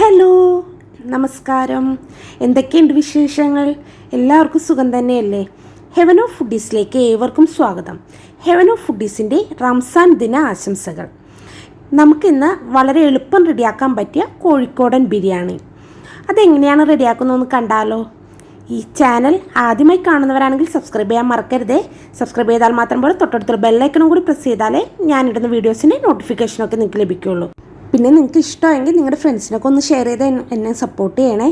Hello, നമസ്കാരം. എന്തൊക്കെയുണ്ട് വിശേഷങ്ങൾ? എല്ലാവർക്കും സുഖം തന്നെയല്ലേ? ഹെവൻ ഓഫ് ഫുഡീസിലേക്ക് ഏവർക്കും സ്വാഗതം. ഹെവൻ ഓഫ് ഫുഡീസിൻ്റെ റംസാൻ ദിന ആശംസകൾ. നമുക്കിന്ന് വളരെ എളുപ്പം റെഡിയാക്കാൻ പറ്റിയ കോഴിക്കോടൻ ബിരിയാണി. അതെങ്ങനെയാണ് റെഡിയാക്കുന്നതെന്ന് കണ്ടാലോ? ഈ ചാനൽ ആദ്യമായി കാണുന്നവരാണെങ്കിൽ സബ്സ്ക്രൈബ് ചെയ്യാൻ മറക്കരുതേ. സബ്സ്ക്രൈബ് ചെയ്താൽ മാത്രം പോലെ തൊട്ടടുത്തുള്ള ബെല്ലൈക്കണും കൂടി പ്രസ് ചെയ്താലേ ഞാനിടുന്ന വീഡിയോസിൻ്റെ നോട്ടിഫിക്കേഷനൊക്കെ നിങ്ങൾക്ക് ലഭിക്കുകയുള്ളൂ. പിന്നെ നിങ്ങൾക്ക് ഇഷ്ടമെങ്കിൽ നിങ്ങളുടെ ഫ്രണ്ട്സിനൊക്കെ ഒന്ന് ഷെയർ ചെയ്ത് എന്നെ സപ്പോർട്ട് ചെയ്യണേ.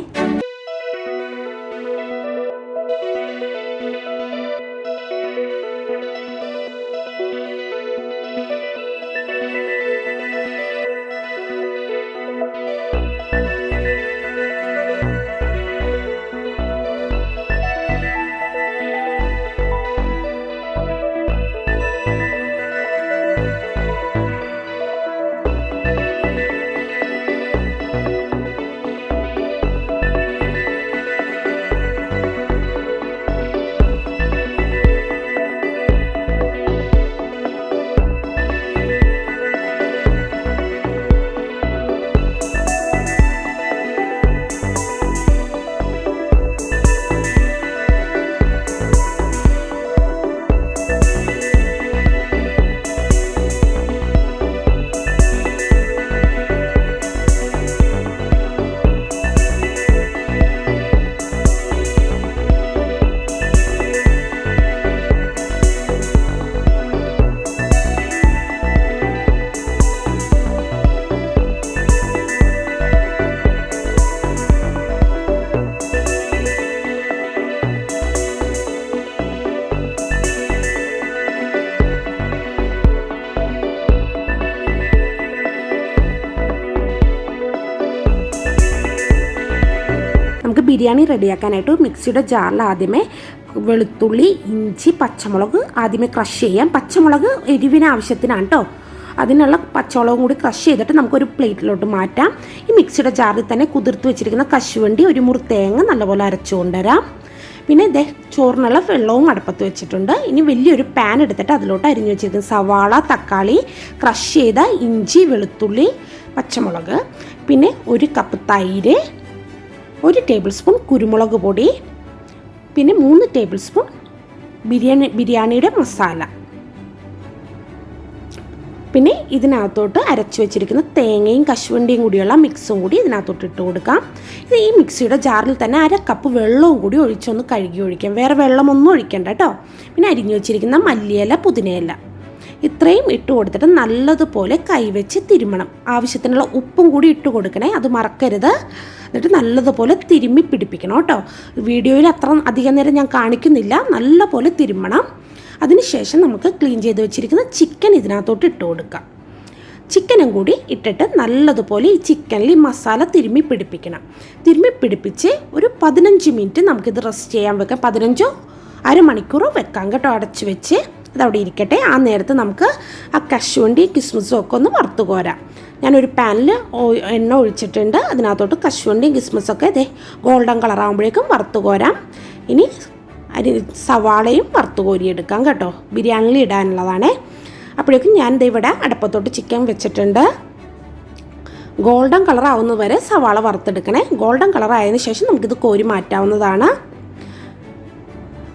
നമുക്ക് ബിരിയാണി റെഡിയാക്കാനായിട്ട് മിക്സിയുടെ ജാറിൽ ആദ്യമേ വെളുത്തുള്ളി, ഇഞ്ചി, പച്ചമുളക് ആദ്യമേ ക്രഷ് ചെയ്യാം. പച്ചമുളക് എരിവിന് ആവശ്യത്തിനാണ് കേട്ടോ. അതിനുള്ള പച്ചമുളകും കൂടി ക്രഷ് ചെയ്തിട്ട് നമുക്കൊരു പ്ലേറ്റിലോട്ട് മാറ്റാം. ഈ മിക്സിയുടെ ജാറിൽ തന്നെ കുതിർത്ത് വെച്ചിരിക്കുന്ന കശുവണ്ടി, ഒരു മുറി തേങ്ങ നല്ലപോലെ അരച്ചു കൊണ്ടുവരാം. പിന്നെ ഇതേ ചോറിനുള്ള വെള്ളവും അടുപ്പത്ത് വെച്ചിട്ടുണ്ട്. ഇനി വലിയൊരു പാൻ എടുത്തിട്ട് അതിലോട്ട് അരിഞ്ഞു വെച്ചിരിക്കുന്ന സവാള, തക്കാളി, ക്രഷ് ചെയ്ത ഇഞ്ചി, വെളുത്തുള്ളി, പച്ചമുളക്, പിന്നെ ഒരു കപ്പ് തൈര്, 1 ടേബിൾ സ്പൂൺ കുരുമുളക് പൊടി, പിന്നെ 3 ടേബിൾ സ്പൂൺ ബിരിയാണിയുടെ മസാല, പിന്നെ ഇതിനകത്തോട്ട് അരച്ചു വെച്ചിരിക്കുന്ന തേങ്ങയും കശുവണ്ടിയും കൂടിയുള്ള മിക്സും കൂടി ഇതിനകത്തോട്ട് ഇട്ട് കൊടുക്കാം. ഇത് ഈ മിക്സിയുടെ ജാറിൽ തന്നെ 1/2 കപ്പ് വെള്ളവും കൂടി ഒഴിച്ചൊന്ന് കഴുകി ഒഴിക്കാം. വേറെ വെള്ളമൊന്നും ഒഴിക്കണ്ട കേട്ടോ. പിന്നെ അരിഞ്ഞു വെച്ചിരിക്കുന്ന മല്ലിയില, പുതിനയില ഇത്രയും ഇട്ട് കൊടുത്തിട്ട് നല്ലതുപോലെ കൈവച്ച് തിരുമണം. ആവശ്യത്തിനുള്ള ഉപ്പും കൂടി ഇട്ട് കൊടുക്കണേ, അത് മറക്കരുത്. എന്നിട്ട് നല്ലതുപോലെ തിരുമ്മി പിടിപ്പിക്കണം കേട്ടോ. വീഡിയോയിൽ അത്ര അധികം നേരം ഞാൻ കാണിക്കുന്നില്ല. നല്ലപോലെ തിരുമ്മണം. അതിനുശേഷം നമുക്ക് ക്ലീൻ ചെയ്ത് വെച്ചിരിക്കുന്ന ചിക്കൻ ഇതിനകത്തോട്ട് ഇട്ട് കൊടുക്കാം. ചിക്കനും കൂടി ഇട്ടിട്ട് നല്ലതുപോലെ ഈ ചിക്കനിൽ ഈ മസാല തിരുമ്മി പിടിപ്പിക്കണം. തിരുമ്മി പിടിപ്പിച്ച് ഒരു 15 മിനിറ്റ് നമുക്കിത് റെസ്റ്റ് ചെയ്യാൻ വെക്കാം. 15 അരമണിക്കൂർ വെക്കാം കേട്ടോ, അടച്ച് വെച്ച്. അതവിടെ ഇരിക്കട്ടെ. ആ നേരത്ത് നമുക്ക് ആ കശുവണ്ടി, കിസ്മിസും ഒക്കെ ഒന്ന് വറുത്ത് കോരാം. ഞാനൊരു പാനിൽ എണ്ണ ഒഴിച്ചിട്ടുണ്ട്. അതിനകത്തോട്ട് കശുവണ്ടിയും കിസ്മിസൊക്കെ ഇതേ ഗോൾഡൻ കളറാകുമ്പോഴേക്കും വറുത്ത് കോരാം. ഇനി സവാളയും വറുത്ത് കോരിയെടുക്കാം കേട്ടോ. ബിരിയാണിയിൽ ഇടാനുള്ളതാണേ. അപ്പോഴേക്കും ഞാൻ ഇവിടെ അടുപ്പത്തോട്ട് ചിക്കൻ വെച്ചിട്ടുണ്ട്. ഗോൾഡൻ കളർ ആവുന്നത് വരെ സവാള വറുത്തെടുക്കണേ. ഗോൾഡൻ കളർ ആയതിനു ശേഷം നമുക്കിത് കോരി മാറ്റാവുന്നതാണ്.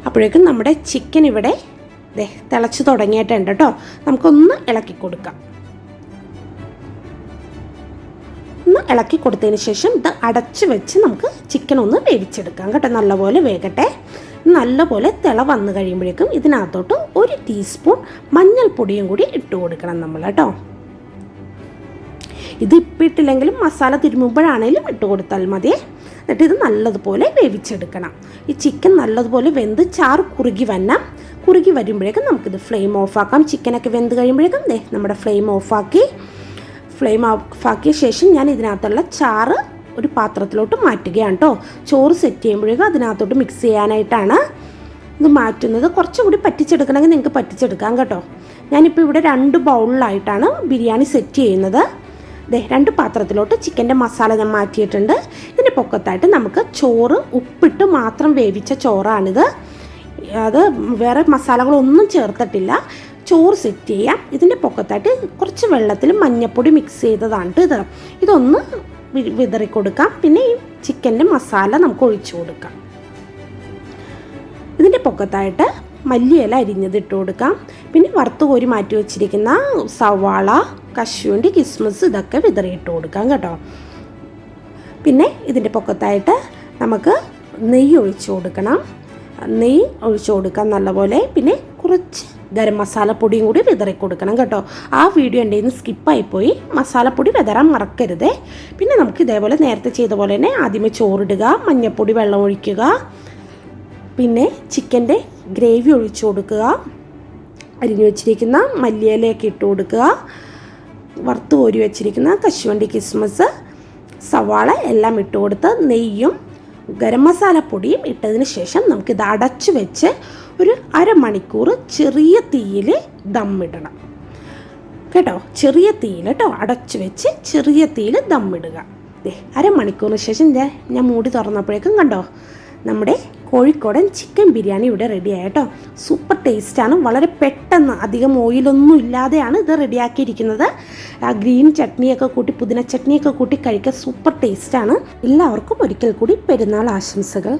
അപ്പോഴേക്കും നമ്മുടെ ചിക്കൻ ഇവിടെ തിളച്ച് തുടങ്ങിയിട്ടുണ്ട് കേട്ടോ. നമുക്കൊന്ന് ഇളക്കി കൊടുക്കാം. ഒന്ന് ഇളക്കി കൊടുത്തതിന് ശേഷം ഇത് അടച്ച് വെച്ച് നമുക്ക് ചിക്കൻ ഒന്ന് വേവിച്ചെടുക്കാം കേട്ടോ. നല്ലപോലെ വേകട്ടെ. നല്ലപോലെ തിള വന്നു കഴിയുമ്പോഴേക്കും ഇതിനകത്തോട്ട് 1 ടീസ്പൂൺ മഞ്ഞൾപ്പൊടിയും കൂടി ഇട്ട് കൊടുക്കണം നമ്മൾ കേട്ടോ. ഇത് ഇപ്പം ഇട്ടില്ലെങ്കിലും മസാല തിരുമുമ്പോഴാണേലും ഇട്ട് കൊടുത്താൽ മതി. എന്നിട്ട് ഇത് നല്ലതുപോലെ വേവിച്ചെടുക്കണം. ഈ ചിക്കൻ നല്ലതുപോലെ വെന്ത് ചാറ് കുറുകി വരുമ്പോഴേക്കും നമുക്കിത് ഫ്ലെയിം ഓഫാക്കാം. ചിക്കനൊക്കെ വെന്ത് കഴിയുമ്പോഴേക്കും നമ്മുടെ ഫ്ലെയിം ഓഫാക്കിയ ശേഷം ഞാൻ ഇതിനകത്തുള്ള ചാറ് ഒരു പാത്രത്തിലോട്ട് മാറ്റുകയാണ് കേട്ടോ. ചോറ് സെറ്റ് ചെയ്യുമ്പോഴേക്കും അതിനകത്തോട്ട് മിക്സ് ചെയ്യാനായിട്ടാണ് ഇത് മാറ്റുന്നത്. കുറച്ചുകൂടി പറ്റിച്ചെടുക്കണമെങ്കിൽ നിങ്ങൾക്ക് പറ്റിച്ചെടുക്കാം കേട്ടോ. ഞാനിപ്പോൾ ഇവിടെ 2 ബൗളിലായിട്ടാണ് ബിരിയാണി സെറ്റ് ചെയ്യുന്നത്. 2 പാത്രത്തിലോട്ട് ചിക്കൻ്റെ മസാല ഞാൻ മാറ്റിയിട്ടുണ്ട്. ഇതിൻ്റെ പൊക്കത്തായിട്ട് നമുക്ക് ചോറ് ഉപ്പിട്ട് മാത്രം വേവിച്ച ചോറാണിത്. അത് വേറെ മസാലകളൊന്നും ചേർത്തിട്ടില്ല. ചോറ് സെറ്റ് ചെയ്യാം. ഇതിൻ്റെ പൊക്കത്തായിട്ട് കുറച്ച് വെള്ളത്തിൽ മഞ്ഞൾപ്പൊടി മിക്സ് ചെയ്തതാണ് ഇതൊന്ന് വിതറി കൊടുക്കാം. പിന്നെ ഈ ചിക്കൻ്റെ മസാല നമുക്ക് ഒഴിച്ചു കൊടുക്കാം. ഇതിൻ്റെ പൊക്കത്തായിട്ട് മല്ലിയില അരിഞ്ഞത് ഇട്ട് കൊടുക്കാം. പിന്നെ വറുത്ത് കോരി മാറ്റി വെച്ചിരിക്കുന്ന സവാള, കശുവണ്ടി, കിസ്മിസ് ഇതൊക്കെ വിതറിയിട്ട് കൊടുക്കാം കേട്ടോ. പിന്നെ ഇതിൻ്റെ പൊക്കത്തായിട്ട് നമുക്ക് നെയ്യ് ഒഴിച്ചു കൊടുക്കണം. നെയ്യ് ഒഴിച്ചു കൊടുക്കാം നല്ലപോലെ. പിന്നെ കുറച്ച് ഗരം മസാലപ്പൊടിയും കൂടി വിതറി കൊടുക്കണം കേട്ടോ. ആ വീഡിയോ എൻ്റെ നിന്ന് സ്കിപ്പായിപ്പോയി. മസാലപ്പൊടി വിതറാൻ മറക്കരുതേ. പിന്നെ നമുക്ക് ഇതേപോലെ നേരത്തെ ചെയ്ത പോലെ തന്നെ ആദ്യമേ ചോറിടുക, മഞ്ഞൾപ്പൊടി വെള്ളം ഒഴിക്കുക, പിന്നെ ചിക്കൻ്റെ ഗ്രേവി ഒഴിച്ചു കൊടുക്കുക, അരിഞ്ഞു വെച്ചിരിക്കുന്ന മല്ലിയിലയൊക്കെ ഇട്ട് കൊടുക്കുക, വറുത്ത് കോരി വെച്ചിരിക്കുന്ന കശുവണ്ടി, കിസ്മിസ്, സവാള എല്ലാം ഇട്ട് കൊടുത്ത് നെയ്യും ഗരം മസാലപ്പൊടിയും ഇട്ടതിന് ശേഷം നമുക്കിത് അടച്ചു വെച്ച് ഒരു അരമണിക്കൂർ ചെറിയ തീയിൽ ദമ്മിടണം കേട്ടോ. ചെറിയ തീയിൽ കേട്ടോ, അടച്ചു വെച്ച് ചെറിയ തീയിൽ ദമ്മിടുക. അരമണിക്കൂറിന് ശേഷം ഞാൻ മൂടി തുറന്നപ്പോഴേക്കും കണ്ടോ നമ്മുടെ കോഴിക്കോടൻ ചിക്കൻ ബിരിയാണി ഇവിടെ റെഡിയായി കേട്ടോ. സൂപ്പർ ടേസ്റ്റാണ്. വളരെ പെട്ടെന്ന് അധികം ഓയിലൊന്നും ഇല്ലാതെയാണ് ഇത് റെഡിയാക്കിയിരിക്കുന്നത്. ആ ഗ്രീൻ ചട്നിയൊക്കെ കൂട്ടി, പുതിന ചട്നിയൊക്കെ കൂട്ടി കഴിക്കാൻ സൂപ്പർ ടേസ്റ്റാണ്. എല്ലാവർക്കും ഒരിക്കൽ കൂടി പെരുന്നാൾ ആശംസകൾ.